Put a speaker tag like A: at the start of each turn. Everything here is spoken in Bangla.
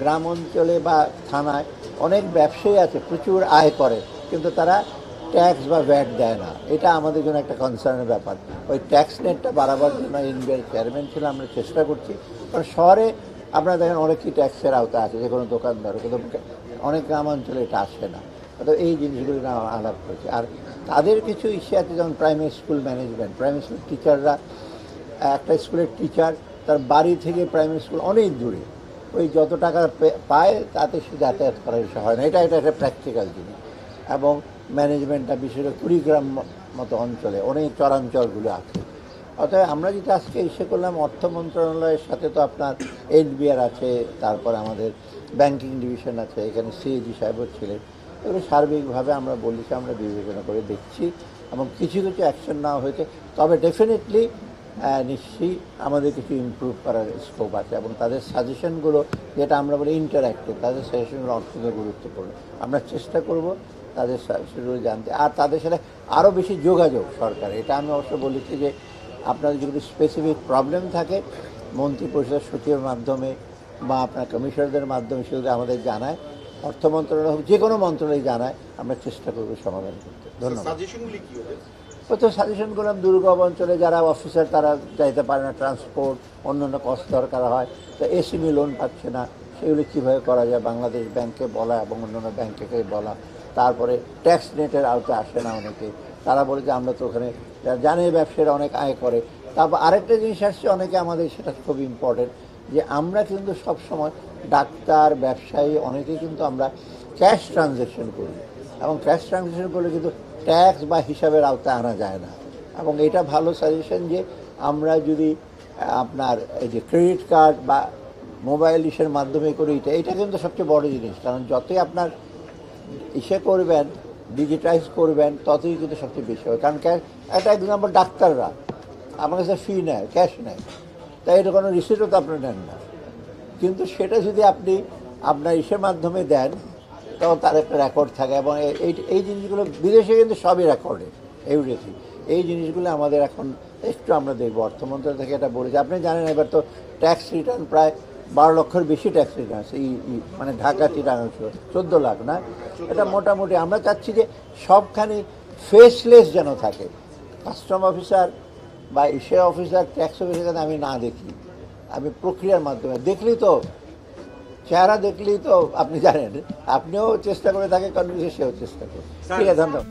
A: গ্রাম অঞ্চলে বা থানায় অনেক ব্যবসায়ী আছে প্রচুর আয় করে, কিন্তু তারা ট্যাক্স বা ভ্যাট দেয় না। এটা আমাদের জন্য একটা কনসার্নের ব্যাপার। ওই ট্যাক্স নেটটা বাড়াবার জন্য এনবিআর চেয়ারম্যান ছিল, আমরা চেষ্টা করছি। কারণ শহরে আপনারা দেখেন অনেকই ট্যাক্সের আওতা আছে, যে কোনো দোকানদার, কিন্তু অনেক গ্রাম অঞ্চলে এটা আসে না। তো এই জিনিসগুলি না আলাপ করছি। আর তাদের কিছু ইস্যু আছে, যেমন primary school management, primary school টিচাররা, একটা স্কুলের টিচার তার বাড়ি থেকে প্রাইমারি স্কুল অনেক দূরে, ওই যত টাকা পায় তাতে সে যাতায়াত করার ইচ্ছা হয় না। এটা একটা প্র্যাকটিক্যাল জিনিস। এবং ম্যানেজমেন্টটা বিশেষ করে কুড়িগ্রাম মতো অঞ্চলে অনেক চরাঞ্চলগুলো আছে। অতএব আমরা যেটা আজকে ইসে করলাম, অর্থ মন্ত্রণালয়ের সাথে তো আপনার এনবিআর আছে, তারপর আমাদের ব্যাংকিং ডিভিশন আছে, এখানে সিএজি সাহেবও ছিলেন। এগুলো সার্বিকভাবে আমরা বলেছি, আমরা বিবেচনা করে দেখছি এবং কিছু কিছু অ্যাকশন নেওয়া হয়েছে। তবে ডেফিনেটলি নিশ্চয়ই আমাদের কিছু ইমপ্রুভ করার স্কোপ আছে, এবং তাদের সাজেশনগুলো, যেটা আমরা বলি ইন্টারঅ্যাক্টিভ, তাদের সাজেশনগুলো অত্যন্ত গুরুত্বপূর্ণ। আমরা চেষ্টা করব তাদের সাজেশনগুলো জানতে, আর তাদের সাথে আরও বেশি যোগাযোগ সরকার। এটা আমি অবশ্য বলেছি যে আপনাদের যদি স্পেসিফিক প্রবলেম থাকে, মন্ত্রী পরিষদ সচিবের মাধ্যমে বা আপনার কমিশনারদের মাধ্যমে সেগুলো আমাদের জানায়, অর্থ মন্ত্রণালয় হোক, যে কোনো মন্ত্রণালয় জানায়, আমরা চেষ্টা করব সমাধান করতে। ধন্যবাদ। প্রথম সাজেশন করলাম, দুর্গম অঞ্চলে যারা অফিসার তারা যাইতে পারে না, ট্রান্সপোর্ট অন্যান্য কষ্ট দরকার হয়, তো এসএমই লোন পাচ্ছে না, সেগুলি কীভাবে করা যায়, বাংলাদেশ ব্যাংকে বলা এবং অন্যান্য ব্যাংকে বলা। তারপরে ট্যাক্স নেটের আওতায় আসে না অনেকে, তারা বলে যে আমরা তো ওখানে জানে ব্যবসায়ীরা অনেক আয় করে। তারপর আরেকটা জিনিস আসছে অনেকে আমাদের, সেটা খুব ইম্পর্টেন্ট, যে আমরা কিন্তু সবসময় ডাক্তার, ব্যবসায়ী অনেকেই কিন্তু আমরা ক্যাশ ট্রানজ্যাকশন করি, এবং ক্যাশ ট্রানজ্যাকশন করলে কিন্তু ট্যাক্স বা হিসাবের আওতায় আনা যায় না। এবং এটা ভালো সাজেশন যে আমরা যদি আপনার এই যে ক্রেডিট কার্ড বা মোবাইল ইসের মাধ্যমে করি, এটা কিন্তু সবচেয়ে বড় জিনিস। কারণ যতই আপনার ইসে করবেন, ডিজিটাইজ করবেন, ততই কিন্তু সবচেয়ে বেশি হবে। কারণ একটা এক্সাম্পল, ডাক্তাররা আমার কাছে ফি নেয়, ক্যাশ নেয়, তাই এটা কোনো রিসিটও তো আপনি নেন না, কিন্তু সেটা যদি আপনি আপনার ইসের মাধ্যমে দেন, তখন তার একটা রেকর্ড থাকে। এবং এই জিনিসগুলো বিদেশে কিন্তু সবই রেকর্ডে, এভরিথিং। এই জিনিসগুলো আমাদের এখন একটু আমরা দেখবো। অর্থ মন্ত্রণালয় থেকে এটা বলেছে, আপনি জানেন এবার তো ট্যাক্স রিটার্ন প্রায় 12 লক্ষের বেশি ট্যাক্স রিটার্ন আছে, মানে ঢাকা রিটার্ন 14 লাখ না। এটা মোটামুটি আমরা চাচ্ছি যে সবখানে ফেসলেস যেন থাকে, কাস্টম অফিসার বা ইসে অফিসার, ট্যাক্স অফিসার আমি না দেখি, আমি প্রক্রিয়ার মাধ্যমে দেখলি তো, চেহারা দেখলেই তো আপনি জানেন, আপনিও চেষ্টা করে থাকে, কনভিন্স সেও চেষ্টা করে। ঠিক আছে, ধন্যবাদ।